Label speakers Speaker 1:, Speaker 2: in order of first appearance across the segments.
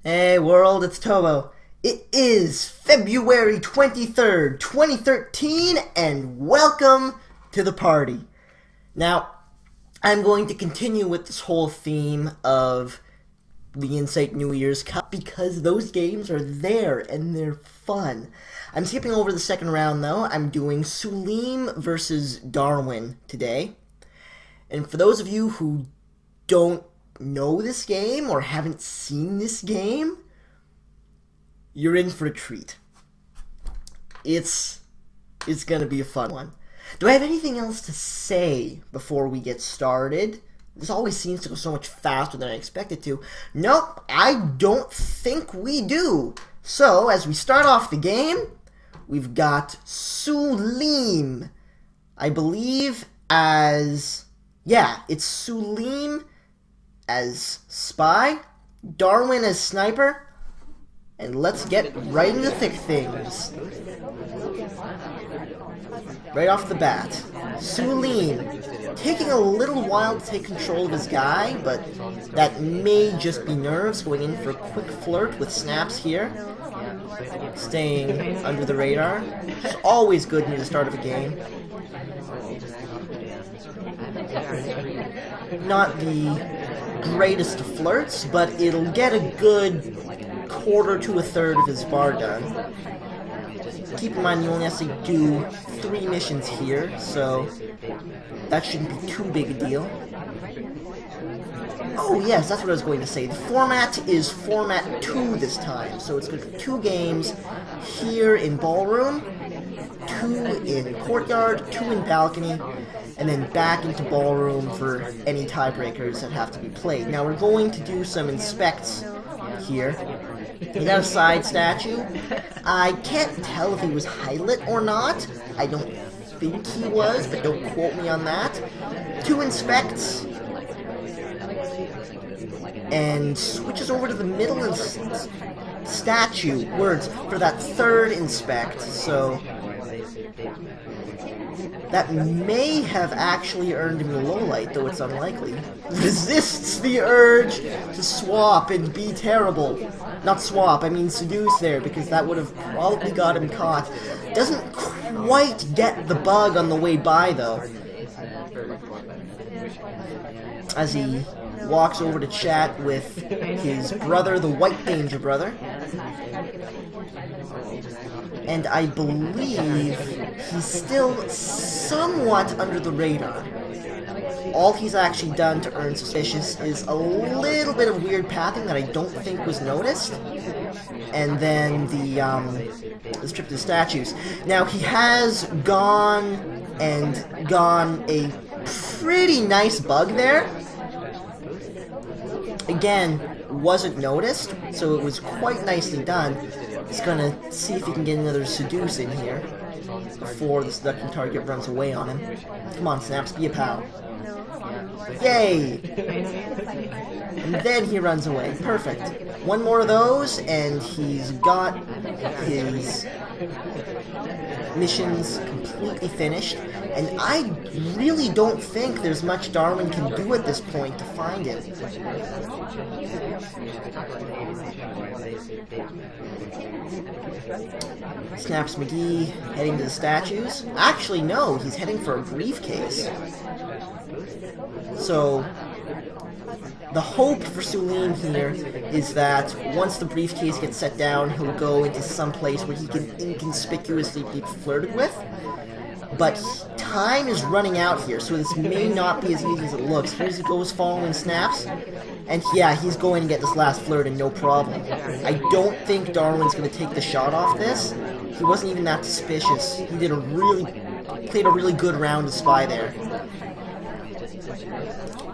Speaker 1: Hey world, it's Tobo. It is February 23rd, 2013, and welcome to the party. Now, I'm going to continue with this whole theme of the Insight New Year's Cup because those games are there and they're fun. I'm skipping over the second round though. I'm doing Sooleem versus Darwin today. And for those of you who don't know this game or haven't seen this game, you're in for a treat. It's gonna be a fun one. Do I have anything else to say before we get started? This always seems to go so much faster than I expected to. Nope, I don't think we do. So, as we start off the game, we've got Sooleem. I believe as... yeah, it's Sooleem as spy, Darwin as sniper, and let's get right into the thick things. Right off the bat, Sooleem taking a little while to take control of his guy, but that may just be nerves, going in for a quick flirt with snaps here, staying under the radar. It's always good near the start of a game. Not the greatest of flirts, but it'll get a good quarter to a third of his bar done. Keep in mind you only have to do 3 missions here, so that shouldn't be too big a deal. Oh yes, that's what I was going to say. The format is format 2 this time, so it's going to be 2 games here in ballroom, 2 in courtyard, 2 in balcony, and then back into ballroom for any tiebreakers that have to be played. Now we're going to do some inspects here. We got a side statue. I can't tell if he was highlight or not. I don't think he was, but don't quote me on that. 2 inspects. And switches over to the middle and statue words for that 3rd inspect. So that may have actually earned him a low light, though it's unlikely. Resists the urge to swap and be terrible. Not swap, I mean seduce there, because that would have probably got him caught. Doesn't quite get the bug on the way by, though. As he walks over to chat with his brother, the White Danger brother. And I believe he's still somewhat under the radar. All he's actually done to earn suspicious is a little bit of weird pathing that I don't think was noticed. And then this trip to the statues. Now he has gone a pretty nice bug there. Again, wasn't noticed, so it was quite nicely done. He's gonna see if he can get another seduce in here before the seducting target runs away on him. Come on, Snaps, be a pal. Yay! And then he runs away. Perfect. 1 more of those, and he's got his missions completely finished. And I really don't think there's much Darwin can do at this point to find him. Snaps McGee heading to the statues. Actually, no, he's heading for a briefcase. So, the hope for Sooleem here is that once the briefcase gets set down, he'll go into some place where he can inconspicuously be flirted with. But time is running out here, so this may not be as easy as it looks. Here he goes following Snaps. And yeah, he's going to get this last flirt and no problem. I don't think Darwin's going to take the shot off this. He wasn't even that suspicious. He played a really good round of spy there.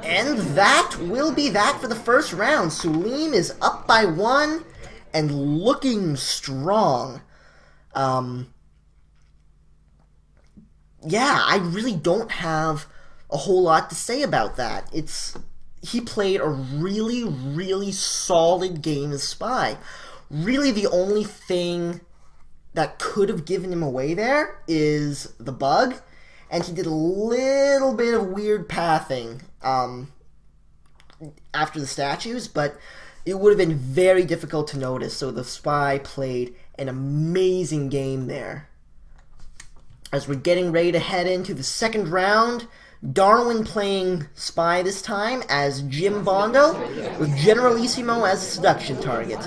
Speaker 1: And that will be that for the first round. Sooleem is up by 1 and looking strong. Yeah, I really don't have a whole lot to say about that. He played a really, really solid game of spy. Really the only thing that could have given him away there is the bug, and he did a little bit of weird pathing after the statues, but it would have been very difficult to notice, so the spy played an amazing game there. As we're getting ready to head into the second round, Darwin playing spy this time as Jim Bondo, with Generalissimo as a seduction target.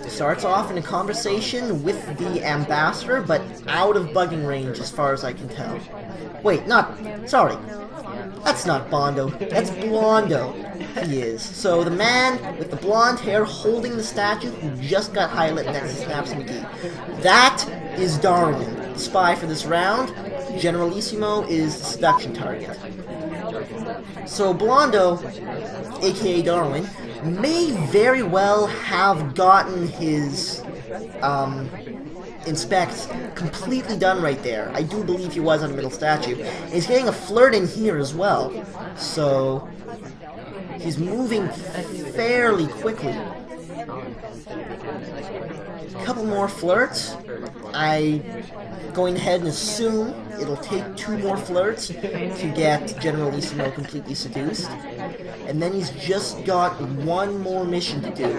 Speaker 1: Starts off in a conversation with the ambassador, but out of bugging range as far as I can tell. Wait, sorry. That's not Bondo, that's Blondo. He is. So the man with the blonde hair holding the statue who just got highlighted next to Snaps McGee. That is Darwin, the spy for this round. Generalissimo is the seduction target. So Blondo, aka Darwin, may very well have gotten his inspect completely done right there. I do believe he was on the middle statue. And he's getting a flirt in here as well. So he's moving fairly quickly. A couple more flirts. I'm going ahead and assume it'll take 2 more flirts to get Generalissimo completely seduced. And then he's just got 1 more mission to do.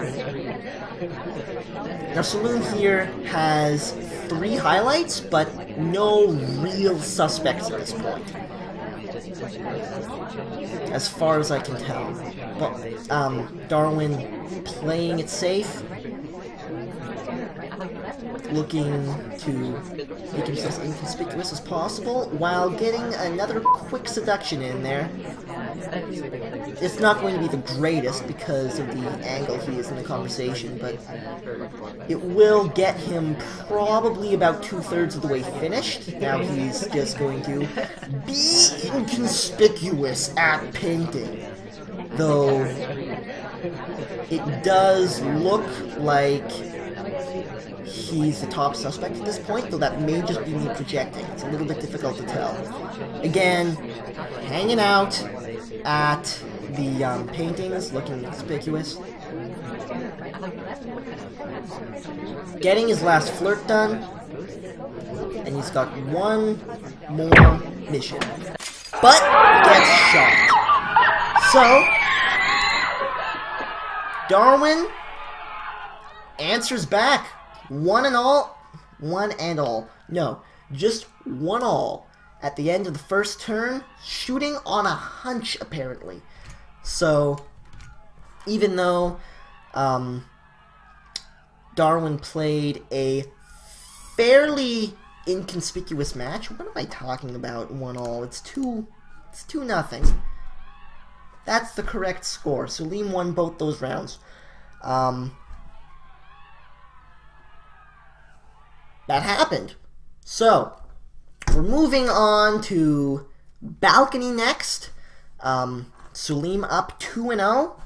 Speaker 1: Now Sooleem here has 3 highlights, but no real suspects at this point, as far as I can tell. But Darwin playing it safe, looking to make himself as inconspicuous as possible, while getting another quick seduction in there. It's not going to be the greatest because of the angle he is in the conversation, but it will get him probably about 2/3 of the way finished. Now he's just going to be inconspicuous at painting. Though it does look like he's the top suspect at this point, though that may just be me projecting. It's a little bit difficult to tell. Again, hanging out at the paintings, looking conspicuous. Getting his last flirt done, and he's got 1 more mission. But gets shot. So, Darwin answers back. 1 and all. No, just 1 all. At the end of the first turn, shooting on a hunch, apparently. So, even though Darwin played a fairly inconspicuous match, what am I talking about? 1 all. It's 2-0. That's the correct score. Sooleem won both those rounds. That happened. So, we're moving on to balcony next. Sooleem up 2-0.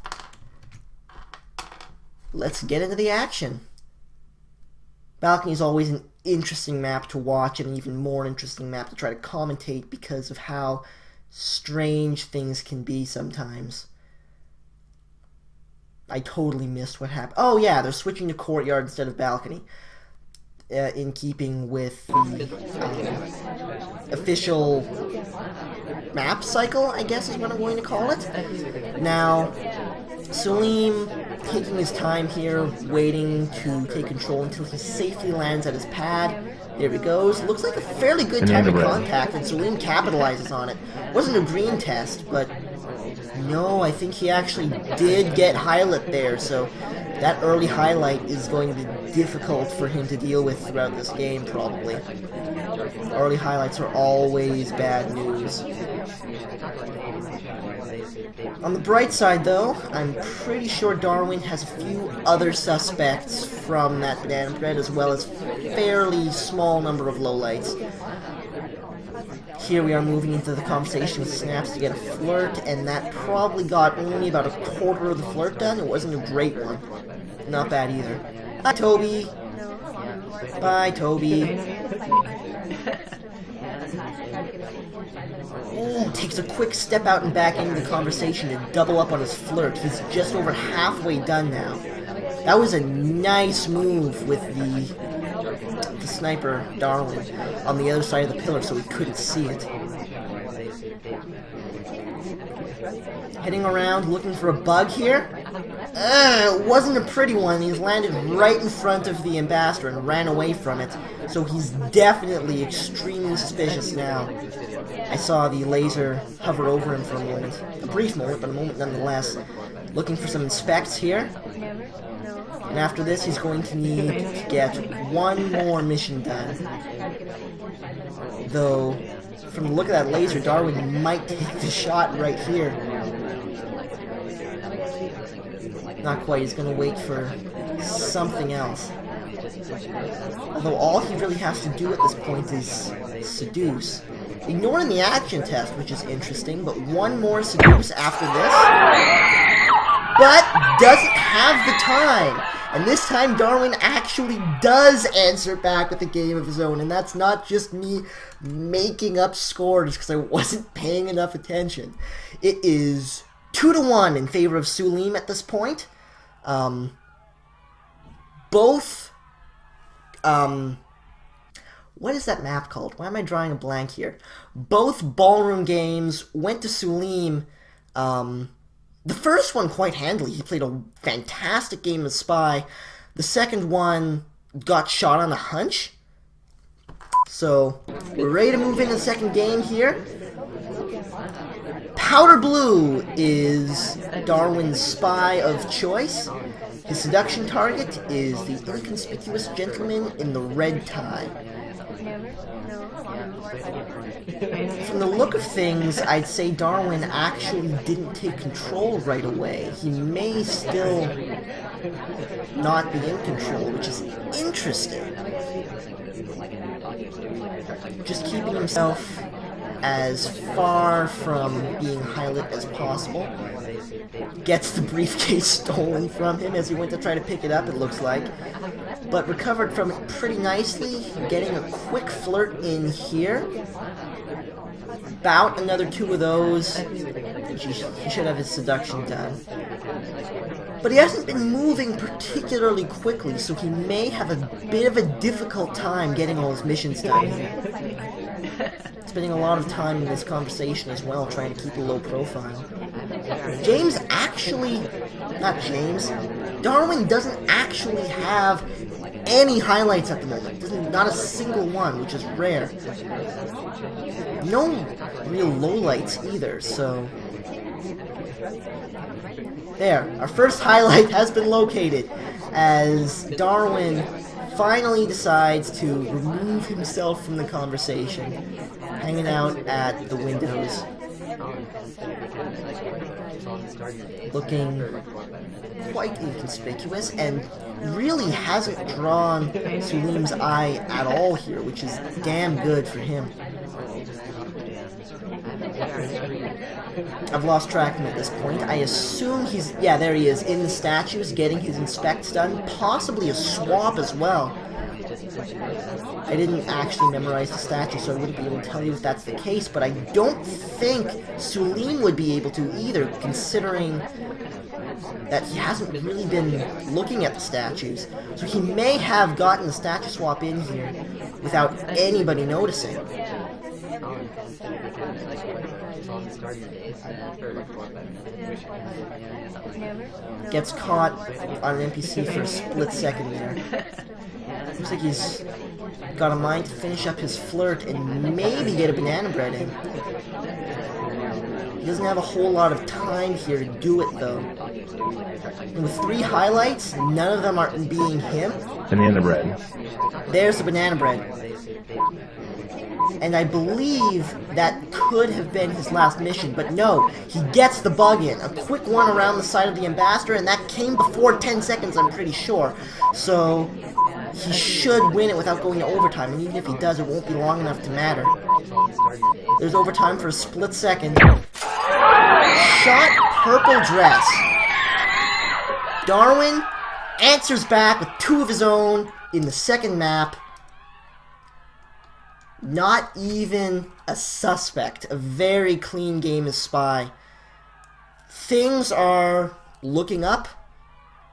Speaker 1: Let's get into the action. Balcony is always an interesting map to watch, and an even more interesting map to try to commentate because of how strange things can be sometimes. I totally missed what happened. Oh yeah, they're switching to courtyard instead of balcony. In keeping with the official map cycle, I guess is what I'm going to call it. Now, Sooleem taking his time here, waiting to take control until he safely lands at his pad. There he goes. Looks like a fairly good time of contact, and Sooleem capitalizes on it. Wasn't a green test, but no, I think he actually did get highlight there, so that early highlight is going to be difficult for him to deal with throughout this game, probably. Early highlights are always bad news. On the bright side, though, I'm pretty sure Darwin has a few other suspects from that banana bread, as well as fairly small number of lowlights. Here we are moving into the conversation with Snaps to get a flirt, and that probably got only about 1/4 of the flirt done. It wasn't a great one. Not bad either. Bye, Toby. Bye, Toby. Ooh, takes a quick step out and back into the conversation to double up on his flirt. He's just over halfway done now. That was a nice move with the sniper, Darwin, on the other side of the pillar so he couldn't see it. Heading around looking for a bug here. It wasn't a pretty one. He's landed right in front of the ambassador and ran away from it. So he's definitely extremely suspicious now. I saw the laser hover over him for a moment. A brief moment, but a moment nonetheless. Looking for some inspects here. And after this, he's going to need to get one more mission done. Though, from the look of that laser, Darwin might take the shot right here. Not quite, he's going to wait for something else. Although all he really has to do at this point is seduce. Ignoring the action test, which is interesting, but one more seduce after this. But doesn't have the time. And this time Darwin actually does answer back with a game of his own. And that's not just me making up scores because I wasn't paying enough attention. It is 2-1 in favor of Sooleem at this point. Both... what is that map called? Why am I drawing a blank here? Both ballroom games went to Sooleem. The first one quite handily. He played a fantastic game of Spy. The second one got shot on a hunch. So, we're ready to move into the second game here. Powder Blue is Darwin's spy of choice. His seduction target is the inconspicuous gentleman in the red tie. From the look of things, I'd say Darwin actually didn't take control right away. He may still not be in control, which is interesting. Just keeping himself as far from being highlit as possible. Gets the briefcase stolen from him as he went to try to pick it up, it looks like. But recovered from it pretty nicely, getting a quick flirt in here. About another 2 of those. He should have his seduction done. But he hasn't been moving particularly quickly, so he may have a bit of a difficult time getting all his missions done here. Spending a lot of time in this conversation as well, trying to keep a low profile. James actually... not James. Darwin doesn't actually have any highlights at the moment. Not a single one, which is rare. No real lowlights either, so... There, our first highlight has been located as Darwin finally decides to remove himself from the conversation, hanging out at the windows, looking quite inconspicuous, and really hasn't drawn Sooleem's eye at all here, which is damn good for him. I've lost track of him at this point. I assume he's... yeah, there he is, in the statues, getting his inspects done. Possibly a swap as well. I didn't actually memorize the statue, so I wouldn't be able to tell you if that's the case, but I don't think Sooleem would be able to either, considering that he hasn't really been looking at the statues. So he may have gotten the statue swap in here without anybody noticing. Gets caught on an NPC for a split second there. Looks like he's got a mind to finish up his flirt and maybe get a banana bread in. He doesn't have a whole lot of time here to do it, though. And with 3 highlights, none of them are being him.
Speaker 2: Banana bread.
Speaker 1: There's the banana bread. And I believe that could have been his last mission, but no, he gets the bug in. A quick one around the side of the ambassador, and that came before 10 seconds, I'm pretty sure. So, he should win it without going to overtime, and even if he does, it won't be long enough to matter. There's overtime for a split second. Shot purple dress. Darwin answers back with 2 of his own in the second map. Not even a suspect. A very clean game of Spy. Things are looking up,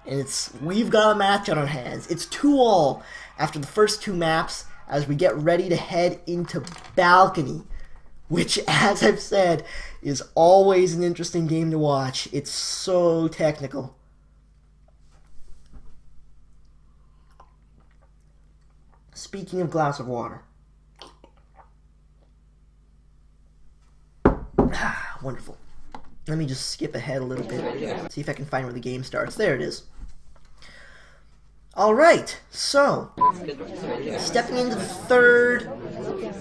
Speaker 1: and we've got a match on our hands. It's 2-all after the first 2 maps as we get ready to head into Balcony. which, as I've said, is always an interesting game to watch. It's so technical. Speaking of glass of water. Wonderful. Let me just skip ahead a little bit, see if I can find where the game starts. There it is. Alright, so, stepping into the third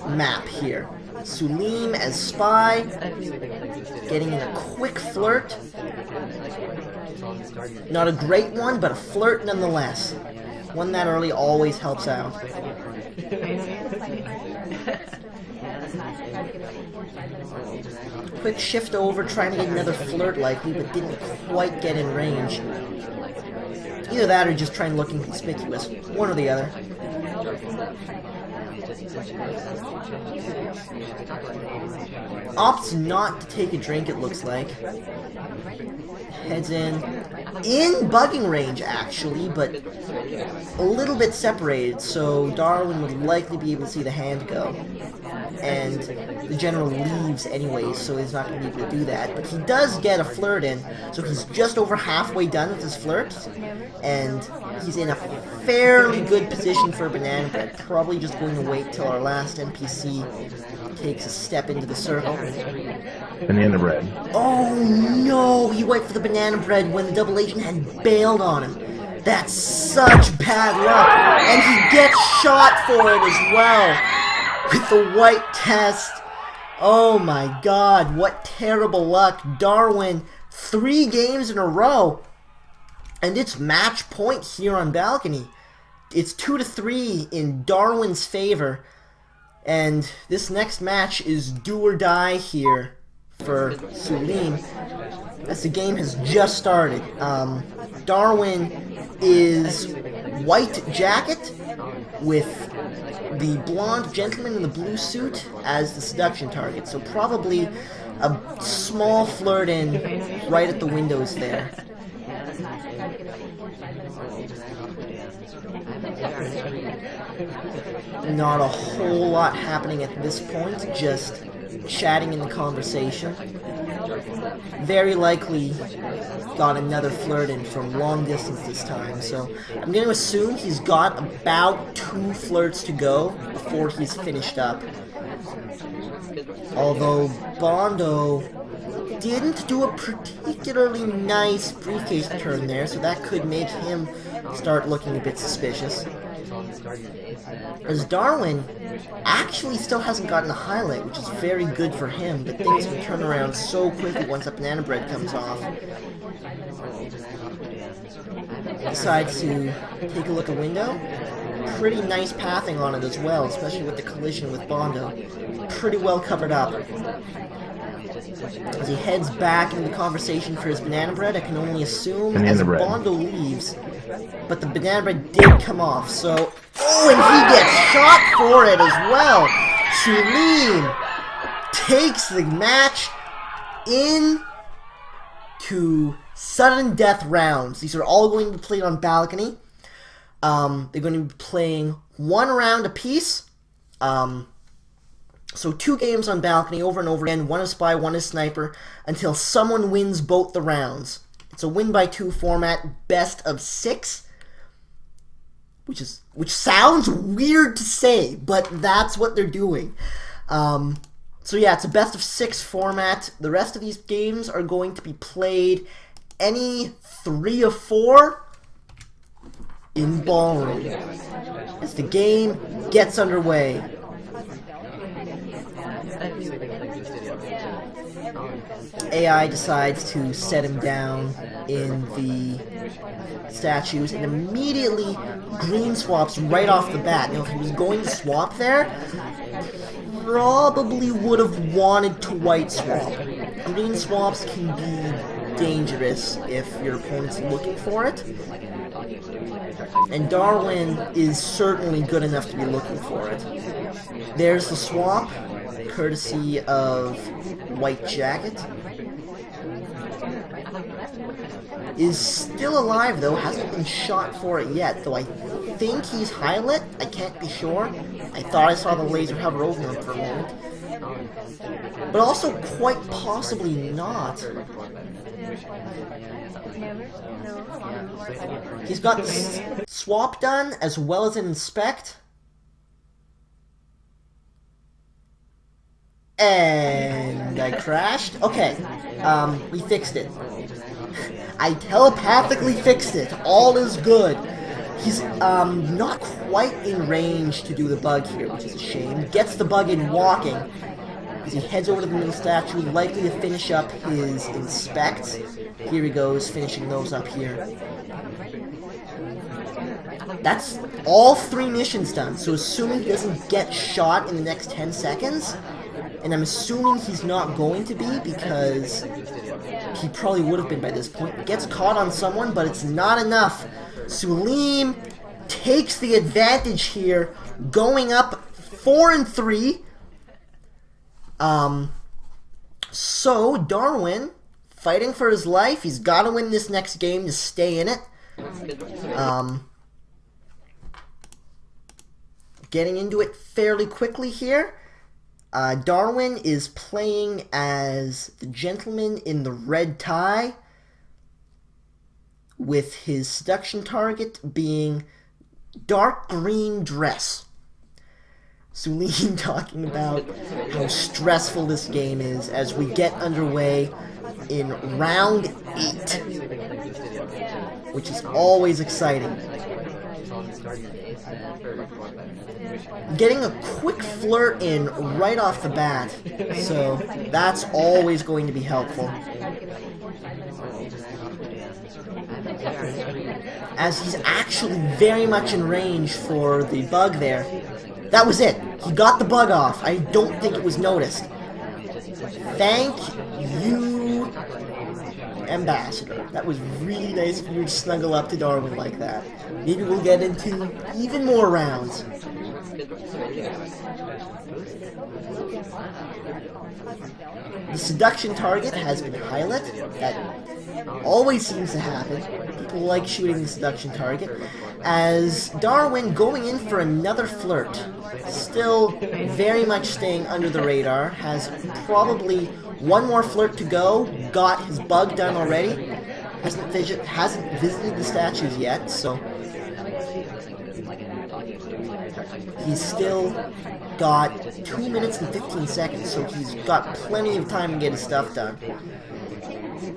Speaker 1: map here. Sooleem as spy, getting in a quick flirt. Not a great one, but a flirt nonetheless. One that early always helps out. Quick shift over, trying to get another flirt likely, but didn't quite get in range. Either that or just trying to look inconspicuous. One or the other. Opts not to take a drink, it looks like. Heads in bugging range actually, but a little bit separated, so Darwin would likely be able to see the hand go. And the general leaves anyways, so he's not going to be able to do that. But he does get a flirt in, so he's just over halfway done with his flirts. And he's in a fairly good position for a banana bread. Probably just going to wait till our last NPC takes a step into the circle.
Speaker 2: Banana bread.
Speaker 1: Oh no! He went for the banana bread when the double agent had bailed on him. That's such bad luck. And he gets shot for it as well. With the white test. Oh my god, what terrible luck. Darwin, 3 games in a row. And it's match point here on Balcony. It's 2-3 in Darwin's favor. And this next match is do or die here for Sooleem, as the game has just started. Darwin is white jacket with the blonde gentleman in the blue suit as the seduction target. So probably a small flirt in right at the windows there. Not a whole lot happening at this point, just chatting in the conversation. Very likely got another flirt in from long distance this time, so I'm going to assume he's got about 2 flirts to go before he's finished up. Although Bondo didn't do a particularly nice briefcase turn there, so that could make him start looking a bit suspicious. As Darwin actually still hasn't gotten a highlight, which is very good for him, but things can turn around so quickly once that banana bread comes off. Decides to take a look at window. Pretty nice pathing on it as well, especially with the collision with Bondo. Pretty well covered up. As he heads back into the conversation for his banana bread, I can only assume as Bondo leaves, but the banana bread did come off, so... Oh, and he gets shot for it as well! Sooleem takes the match into sudden death rounds. These are all going to be played on Balcony. They're going to be playing 1 round apiece. So 2 games on Balcony over and over again, 1 is spy, 1 is sniper, until someone wins both the rounds. It's a win by 2 format, best of 6, which sounds weird to say, but that's what they're doing. So yeah, it's a best of 6 format. The rest of these games are going to be played any 3 of 4 in ballroom as the game gets underway. AI decides to set him down in the statues, and immediately green swaps right off the bat. Now, if he was going to swap there, probably would have wanted to white swap. Green swaps can be dangerous if your opponent's looking for it, and Darwin is certainly good enough to be looking for it. There's the swap, courtesy of White Jacket. Is still alive though, hasn't been shot for it yet, though I think he's high lit, I can't be sure. I thought I saw the laser hover over him for a moment. but also quite possibly not. He's got the swap done as well as an inspect. And I crashed. Okay, we fixed it. I telepathically fixed it. All is good. He's not quite in range to do the bug here, which is a shame. Gets the bug in walking as he heads over to the middle statue, likely to finish up his inspects. Here he goes, finishing those up here. That's all 3 missions done, so assuming he doesn't get shot in the next 10 seconds, and I'm assuming he's not going to be because he probably would have been by this point. Gets caught on someone, but it's not enough. Sooleem takes the advantage here, going up 4-3. So Darwin, fighting for his life, he's got to win this next game to stay in it. Getting into it fairly quickly here. Darwin is playing as the gentleman in the red tie, with his seduction target being dark green dress. Sooleem talking about how stressful this game is as we get underway in round 8, which is always exciting. Getting a quick flirt in right off the bat, so that's always going to be helpful. As he's actually very much in range for the bug there. That was it. He got the bug off. I don't think it was noticed. Thank you, Ambassador. That was really nice of you to snuggle up to Darwin like that. Maybe we'll get into even more rounds. The seduction target has been highlighted. That always seems to happen. People like shooting the seduction target. As Darwin going in for another flirt. Still very much staying under the radar. Has probably one more flirt to go. Got his bug done already. Hasn't visited the statues yet, so he's still got 2 minutes and 15 seconds, so he's got plenty of time to get his stuff done.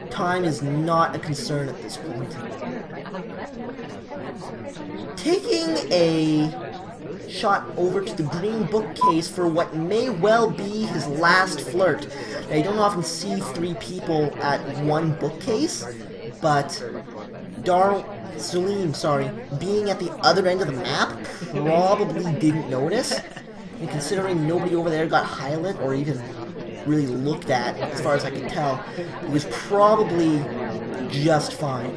Speaker 1: Time is not a concern at this point. Taking a shot over to the green bookcase for what may well be his last flirt. Now, you don't often see 3 people at one bookcase, but Sooleem, being at the other end of the map, probably didn't notice. And considering nobody over there got highlighted or even really looked at, as far as I can tell, it was probably just fine.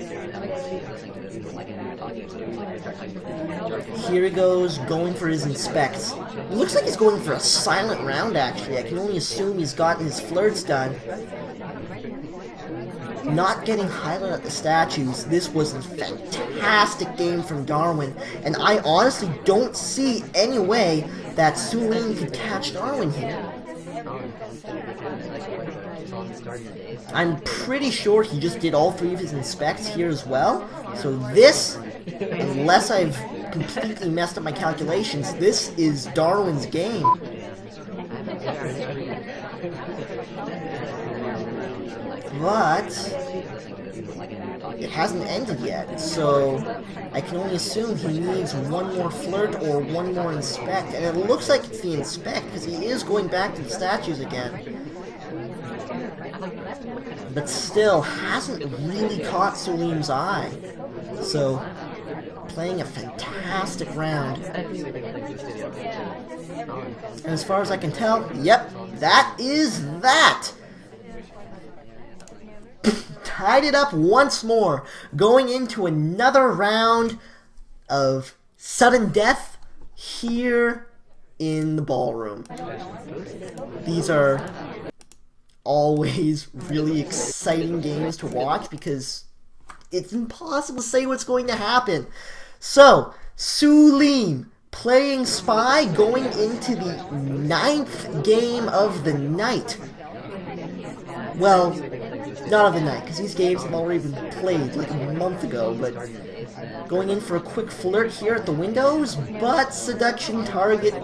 Speaker 1: Here he goes, going for his inspects. It looks like he's going for a silent round, actually. I can only assume he's gotten his flirts done. Not getting highlighted at the statues. This was a fantastic game from Darwin, and I honestly don't see any way that Sooleem could catch Darwin here. I'm pretty sure he just did all 3 of his inspects here as well. So this, unless I've completely messed up my calculations, this is Darwin's game. But it hasn't ended yet, so I can only assume he needs one more flirt or one more inspect, and it looks like it's the inspect because he is going back to the statues again. But still hasn't really caught Sooleem's eye, so playing a fantastic round. And as far as I can tell, yep, that is that. Tied it up once more, going into another round of sudden death here in the ballroom. These are always really exciting games to watch because it's impossible to say what's going to happen. So, Sooleem playing Spy going into the 9th game of the night. Well, not of the night, because these games have already been played like a month ago, but going in for a quick flirt here at the windows, but Seduction Target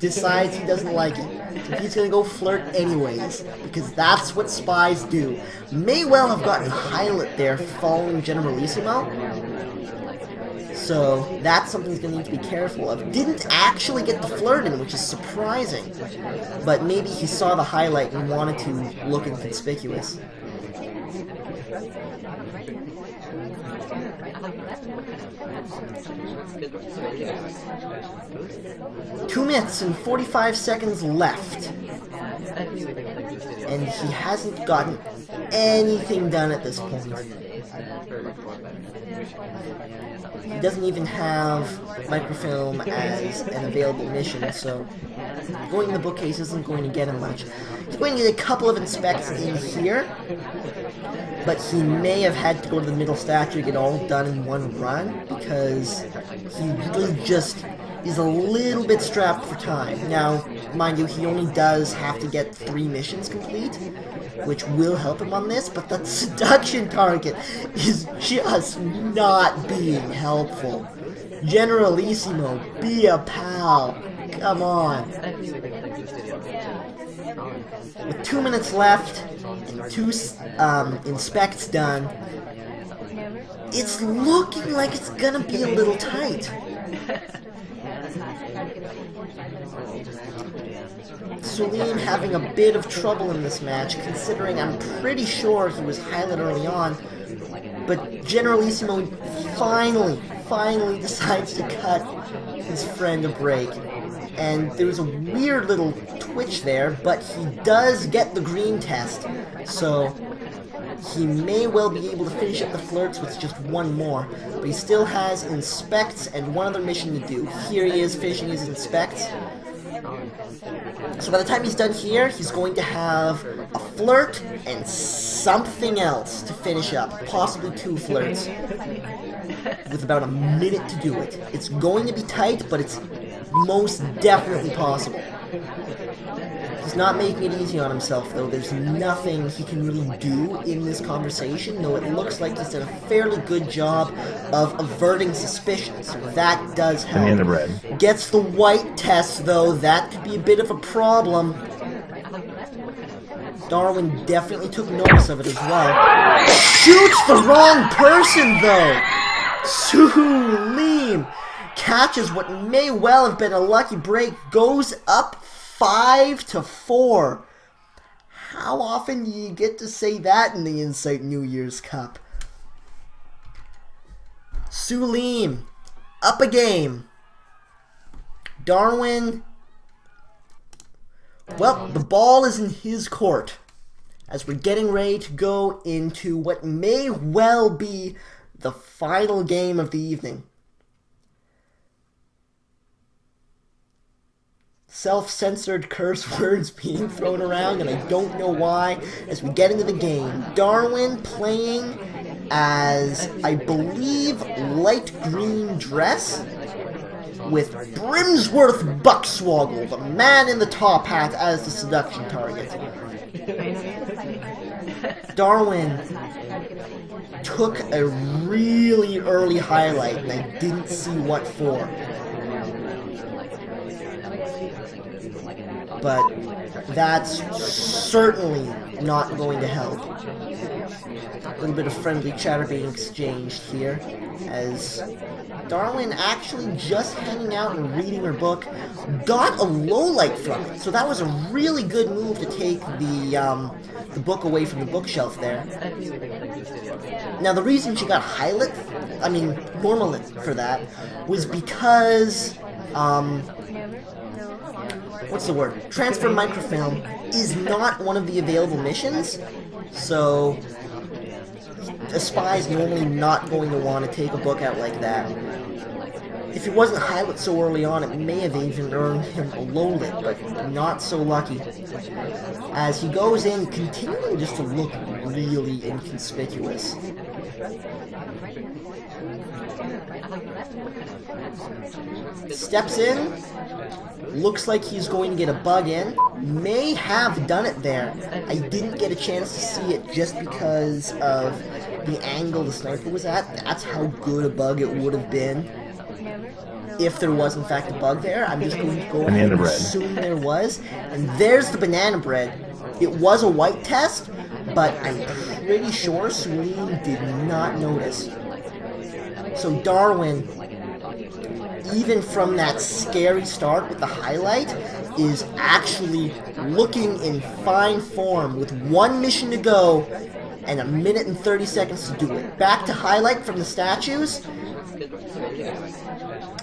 Speaker 1: decides he doesn't like it. So he's gonna go flirt anyways, because that's what spies do. May well have gotten Highlight there following Generalissimo. So that's something he's going to need to be careful of. Didn't actually get the flirt in, which is surprising. But maybe he saw the highlight and wanted to look inconspicuous. Two minutes and 45 seconds left. And he hasn't gotten anything done at this point. He doesn't even have microfilm as an available mission, so going in the bookcase isn't going to get him much. He's going to get a couple of inspects in here, but he may have had to go to the middle statue to get all done in one run, because he really just is a little bit strapped for time. Now, mind you, he only does have to get 3 missions complete, which will help him on this, but the Seduction Target is just not being helpful. Generalissimo, be a pal. Come on. With 2 minutes left, and 2 inspects done, it's looking like it's gonna be a little tight. Sooleem having a bit of trouble in this match, considering I'm pretty sure he was highlighted early on, but Generalissimo finally decides to cut his friend a break. And there's a weird little twitch there, but he does get the green test, so he may well be able to finish up the flirts with just 1 more, but he still has inspects and 1 other mission to do. Here he is finishing his inspects. So by the time he's done here, he's going to have a flirt and something else to finish up, possibly 2 flirts, with about a minute to do it. It's going to be tight, but it's most definitely possible. He's not making it easy on himself, though. There's nothing he can really do in this conversation, though it looks like he's done a fairly good job of averting suspicion, so that does help.
Speaker 2: Banana bread.
Speaker 1: Gets the white test, though. That could be a bit of a problem. Darwin definitely took notice of it as well. Shoots the wrong person, though! Sooleem catches what may well have been a lucky break, goes up 5-4. How often do you get to say that in the Insight New Year's Cup? Sooleem, up a game. Darwin, well, the ball is in his court as we're getting ready to go into what may well be the final game of the evening. Self-censored curse words being thrown around, and I don't know why, as we get into the game. Darwin playing as, I believe, light green dress, with Brimsworth Buckswoggle, the man in the top hat, as the seduction target. Darwin took a really early highlight, and I didn't see what for. But that's certainly not going to help. A little bit of friendly chatter being exchanged here, as Darwin, actually just hanging out and reading her book, got a low light from it. So that was a really good move to take the book away from the bookshelf there. Now the reason she got normal lit for that, was because what's the word? Transfer microfilm is not one of the available missions, so a spy's normally not going to want to take a book out like that. If it wasn't highlighted so early on, it may have even earned him a low lit, but not so lucky. As he goes in, continuing just to look really inconspicuous. Steps in. Looks like he's going to get a bug in. May have done it there. I didn't get a chance to see it just because of the angle the sniper was at. That's how good a bug it would have been if there was in fact a bug there. I'm just going to go ahead and assume there was. And there's the banana bread. It was a white test, but I'm pretty sure Sooleem did not notice. So Darwin, even from that scary start with the highlight, is actually looking in fine form with 1 mission to go and 1 minute and 30 seconds to do it. Back to highlight from the statues.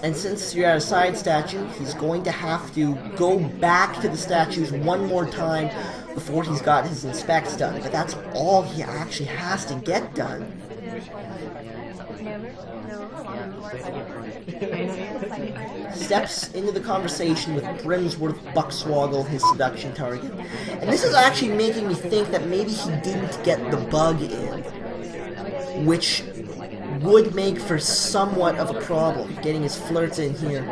Speaker 1: And since you're at a side statue, he's going to have to go back to the statues one more time before he's got his inspects done. But that's all he actually has to get done. Steps into the conversation with Brimsworth Buckswoggle, his seduction target. And this is actually making me think that maybe he didn't get the bug in, which would make for somewhat of a problem, getting his flirts in here.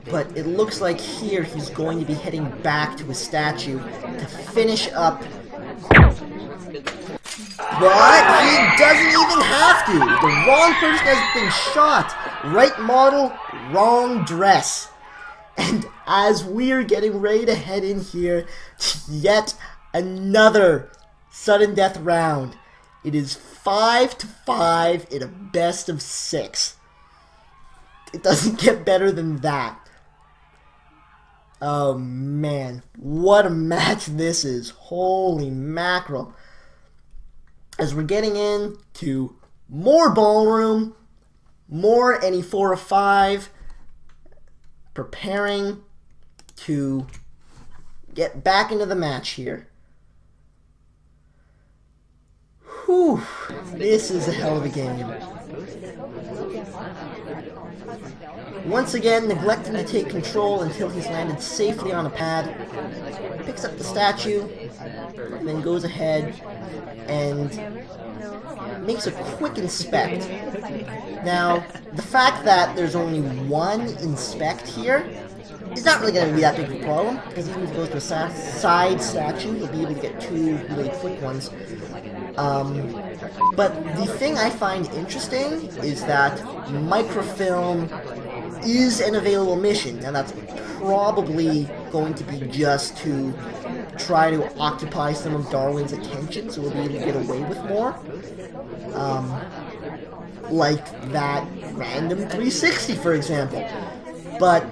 Speaker 1: But it looks like here he's going to be heading back to his statue to finish up. But he doesn't even have to! The wrong person has been shot! Right model, wrong dress. And as we're getting ready to head in here to yet another sudden death round, it is 5-5 in a best of 6. It doesn't get better than that. Oh man, what a match this is. Holy mackerel. As we're getting into more ballroom, more any 4 of 5, preparing to get back into the match here. Whew, this is a hell of a game. Once again, neglecting to take control until he's landed safely on a pad. Picks up the statue, and then goes ahead and makes a quick inspect. Now, the fact that there's only 1 inspect here is not really going to be that big of a problem, because even if he goes to a side statue, he'll be able to get 2 really quick ones. But the thing I find interesting is that microfilm is an available mission, and that's probably going to be just to try to occupy some of Darwin's attention, so we'll be able to get away with more. Like that random 360, for example. But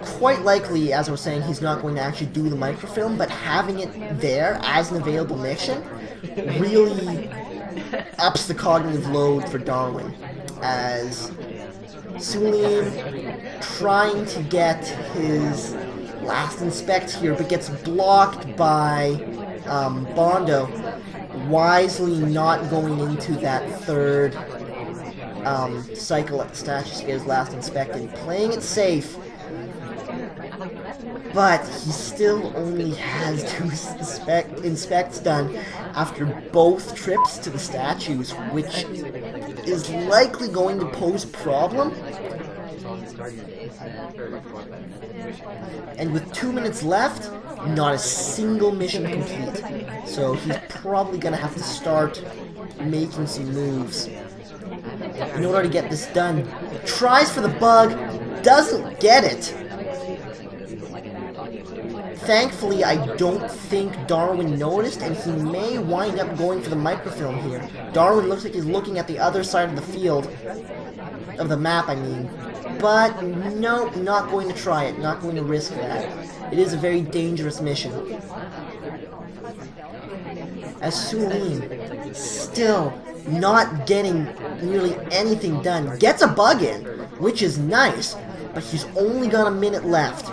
Speaker 1: quite likely, as I was saying, he's not going to actually do the microfilm, but having it there as an available mission really ups the cognitive load for Darwin, as Sooleem trying to get his last inspect here, but gets blocked by Bondo, wisely not going into that 3rd cycle at the statue to get his last inspected, playing it safe. But he still only has 2 inspects done after both trips to the statues, which is likely going to pose a problem. And with 2 minutes left, not a single mission complete. So he's probably going to have to start making some moves in order to get this done. Tries for the bug, doesn't get it. Thankfully, I don't think Darwin noticed, and he may wind up going for the microfilm here. Darwin looks like he's looking at the other side of the field, of the map, I mean. But, nope, not going to try it, not going to risk that. It is a very dangerous mission. As Sooleem, still not getting nearly anything done, gets a bug in, which is nice, but he's only got a minute left.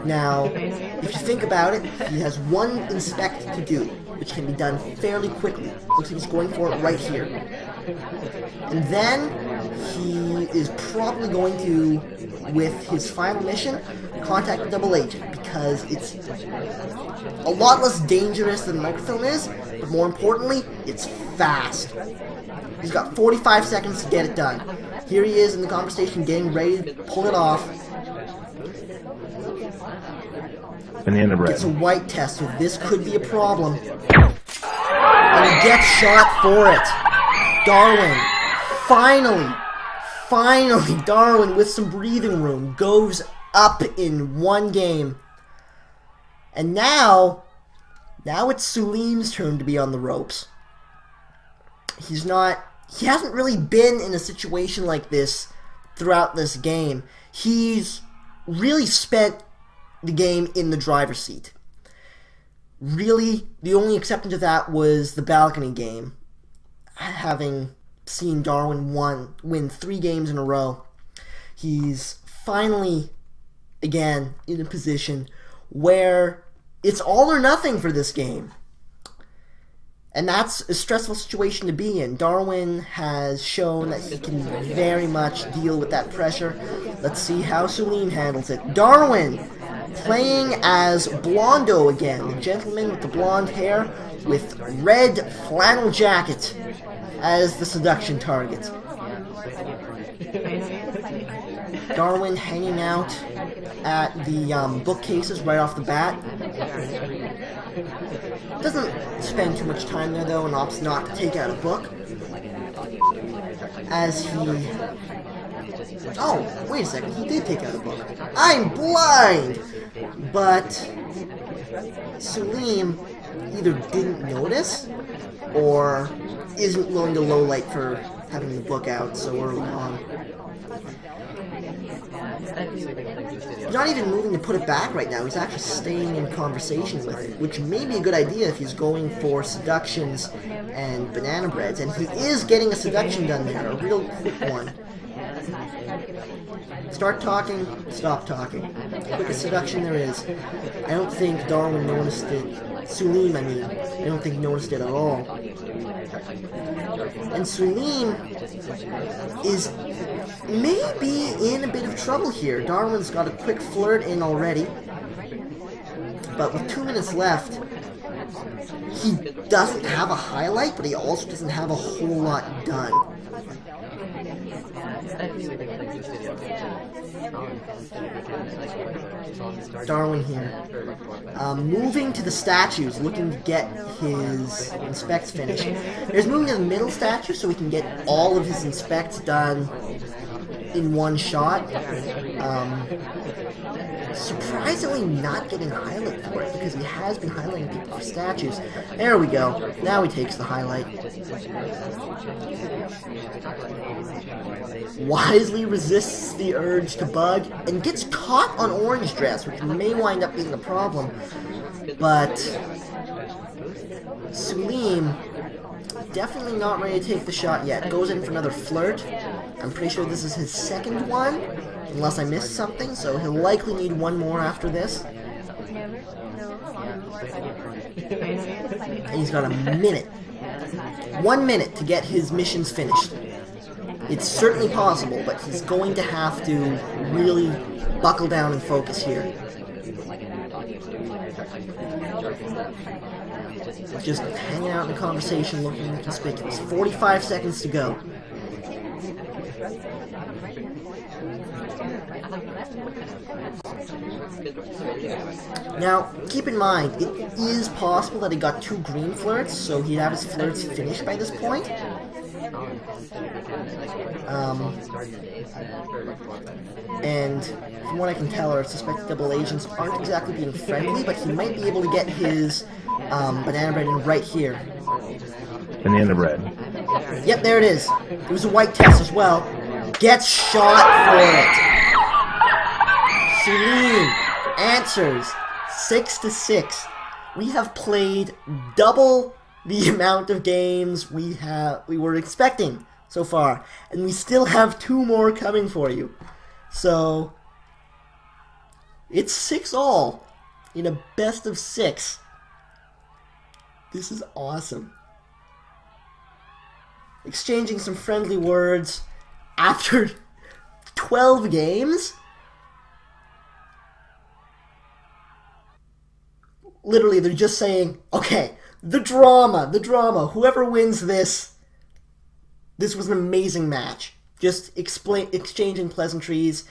Speaker 1: Now, if you think about it, he has 1 inspect to do, which can be done fairly quickly. Looks like he's going for it right here. And then he is probably going to, with his final mission, contact the double agent, because it's a lot less dangerous than microfilm is, but more importantly, it's fast. He's got 45 seconds to get it done. Here he is in the conversation, getting ready to pull it off.
Speaker 2: Banana bread.
Speaker 1: It's a white test, so this could be a problem. And he gets shot for it. Darwin, finally, Darwin with some breathing room goes up in one game. And now it's Sooleem's turn to be on the ropes. He hasn't really been in a situation like this throughout this game. He's really spent the game in the driver's seat. Really, the only exception to that was the balcony game, having seen Darwin win 3 games in a row. He's finally, again, in a position where it's all or nothing for this game. And that's a stressful situation to be in. Darwin has shown that he can very much deal with that pressure. Let's see how Sooleem handles it. Darwin playing as Blondo again, the gentleman with the blonde hair with red flannel jacket as the seduction target. Darwin hanging out at the bookcases right off the bat. Doesn't spend too much time there though, and opts not to take out a book. As he... Oh, wait a second, he did take out a book. I'm blind! But Sooleem either didn't notice or isn't willing to lowlight for having the book out so early on. He's not even moving to put it back right now. He's actually staying in conversation with it, which may be a good idea if he's going for seductions and banana breads. And he is getting a seduction done there, a real quick one. Start talking, stop talking. Quickest seduction there is. I don't think Darwin noticed it. Sooleem, I mean. I don't think he noticed it at all. And Sooleem is maybe in a bit of trouble here. Darwin's got a quick flirt in already. But with 2 minutes left, he doesn't have a highlight, but he also doesn't have a whole lot done. Darwin here. Moving to the statues, looking to get his inspects finished. He's moving to the middle statue so he can get all of his inspects done in one shot. Surprisingly not getting a highlight for it because he has been highlighting people for statues. There we go. Now he takes the highlight. Wisely resists the urge to bug and gets caught on orange dress, which may wind up being a problem. But Sooleem definitely not ready to take the shot yet. Goes in for another flirt. I'm pretty sure this is his second one, unless I missed something, so he'll likely need one more after this. And he's got a minute. 1 minute to get his missions finished. It's certainly possible, but he's going to have to really buckle down and focus here. Just hanging out in the conversation, looking conspicuous. 45 seconds to go. Now, keep in mind, it is possible that he got 2 green flirts, so he'd have his flirts finished by this point. And from what I can tell, our suspected double agents aren't exactly being friendly, but he might be able to get his banana bread in right here.
Speaker 2: Banana bread.
Speaker 1: Yep, there it is. It was a white test as well. Gets shot for it. Sooleem answers 6-6. We have played double the amount of games we were expecting so far, and we still have 2 more coming for you. So it's 6-all in a best of 6. This is awesome. Exchanging some friendly words after 12 games. Literally, they're just saying, okay, The drama. Whoever wins this was an amazing match. Just exchanging pleasantries.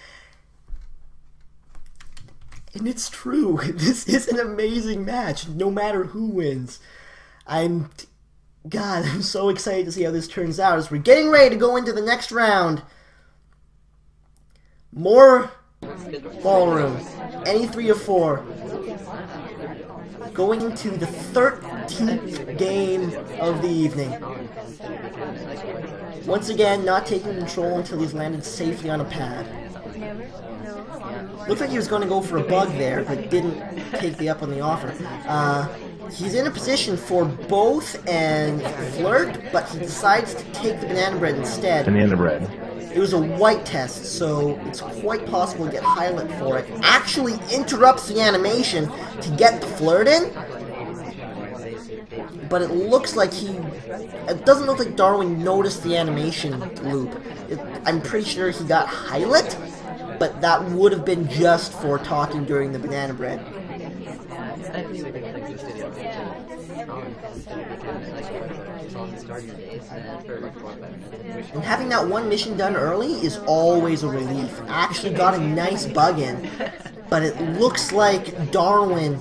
Speaker 1: And it's true. This is an amazing match, no matter who wins. I'm so excited to see how this turns out as we're getting ready to go into the next round. More ballroom. Any 3 of 4. Going into the 13th game of the evening. Once again, not taking control until he's landed safely on a pad. Looked like he was going to go for a bug there, but didn't take the up on the offer. He's in a position for both and flirt, but he decides to take the banana bread instead.
Speaker 2: Banana bread.
Speaker 1: It was a white test, so it's quite possible to get highlight for it. Actually interrupts the animation to get the flirt in, but it looks like it doesn't look like Darwin noticed the animation loop. I'm pretty sure he got highlight, but that would have been just for talking during the banana bread. And having that one mission done early is always a relief. Actually got a nice bug in, but it looks like Darwin,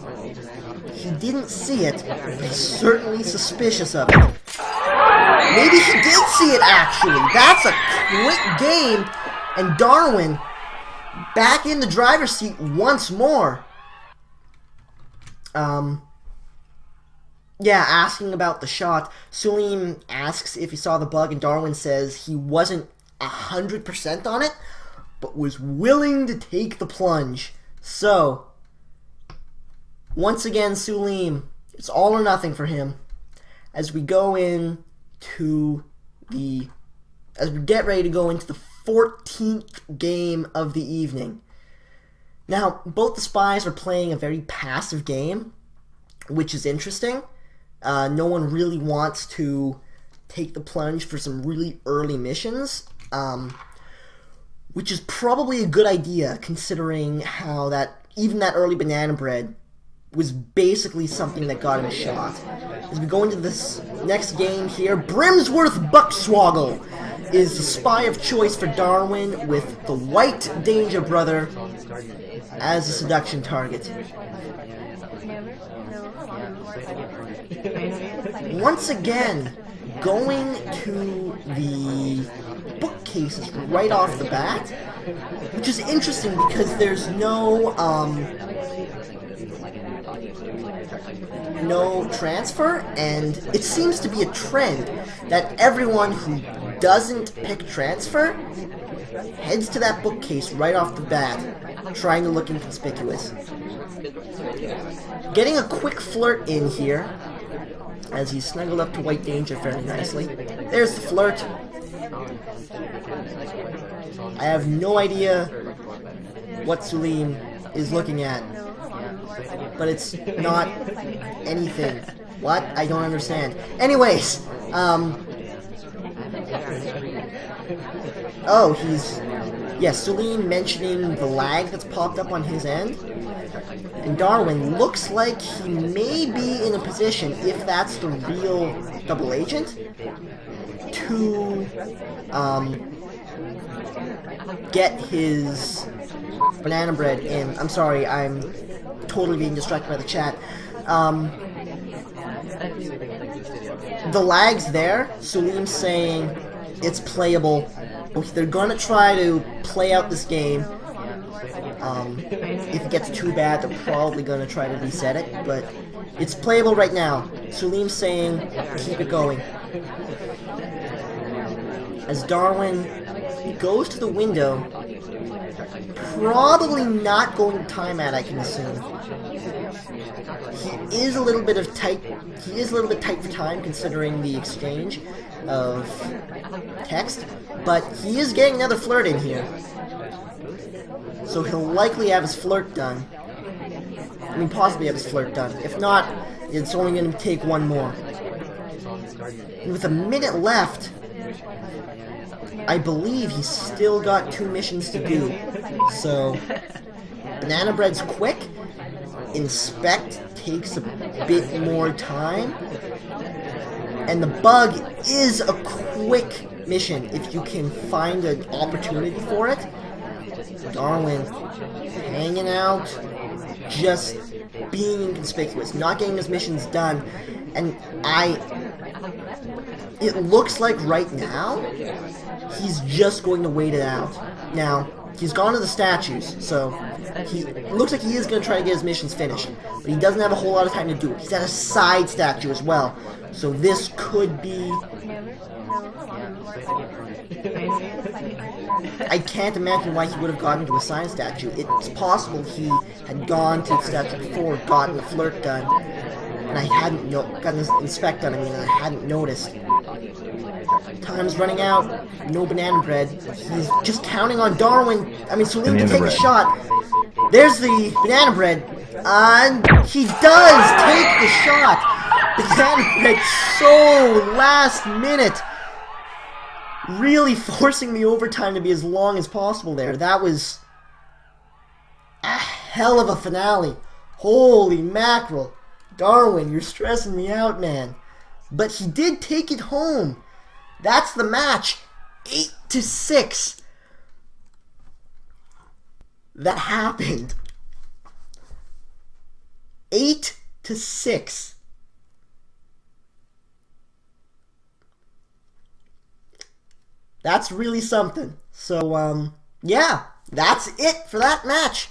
Speaker 1: he didn't see it, but he's certainly suspicious of it. Maybe he did see it actually. That's a quick game, and Darwin back in the driver's seat once more. Yeah, asking about the shot. Sooleem asks if he saw the bug, and Darwin says he wasn't 100% on it, but was willing to take the plunge. So, once again, Sooleem, it's all or nothing for him. As we get ready to go into the 14th game of the evening. Now, both the spies are playing a very passive game, which is interesting. No one really wants to take the plunge for some really early missions, which is probably a good idea considering how even that early banana bread was basically something that got him a shot. As we go into this next game here, Brimsworth Buckswoggle is the spy of choice for Darwin with the White Danger Brother as a seduction target. Once again, going to the bookcases right off the bat, which is interesting because there's no transfer, and it seems to be a trend that everyone who doesn't pick transfer heads to that bookcase right off the bat, trying to look inconspicuous. Getting a quick flirt in here, as he's snuggled up to White Danger fairly nicely. There's the flirt. I have no idea what Sooleem is looking at, but it's not anything. What? I don't understand. Anyways, oh, Sooleem mentioning the lag that's popped up on his end. And Darwin looks like he may be in a position, if that's the real double agent, to get his banana bread in. I'm sorry, I'm totally being distracted by the chat. The lag's there. Sooleem's saying it's playable. They're gonna try to play out this game. If it gets too bad, they're probably going to try to reset it, but it's playable right now. Sooleem's saying, keep it going. As Darwin goes to the window, probably not going to time at, I can assume. He is a little bit tight for time considering the exchange of text, but he is getting another flirt in here. So he'll likely have his flirt done. I mean, possibly have his flirt done. If not, it's only going to take one more. And with a minute left, I believe he's still got 2 missions to do. So, Banana Bread's quick, inspect takes a bit more time. And the bug is a quick mission if you can find an opportunity for it. Darwin hanging out, just being inconspicuous, not getting his missions done. And it looks like right now he's just going to wait it out. Now, he's gone to the statues, so it looks like he is going to try to get his missions finished. But he doesn't have a whole lot of time to do it. He's at a side statue as well. So this could be... I can't imagine why he would have gotten to a side statue. It's possible he had gone to the statue before, gotten the flirt gun, and I hadn't gotten his inspect gun, and I hadn't noticed. Time's running out. No banana bread. He's just counting on Sooleem to take a shot. There's the banana bread. And he does take the shot. Banana bread so last minute. Really forcing the overtime to be as long as possible there. That was a hell of a finale. Holy mackerel. Darwin, you're stressing me out, man. But he did take it home. That's the match. 8-6. That happened. 8-6. That's really something. So, yeah, that's it for that match.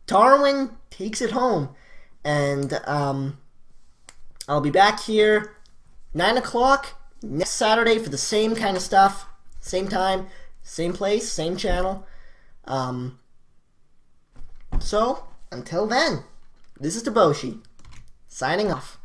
Speaker 1: Darwin takes it home. And, I'll be back here 9 o'clock next Saturday for the same kind of stuff. Same time, same place, same channel. So, until then, this is Taboshi, signing off.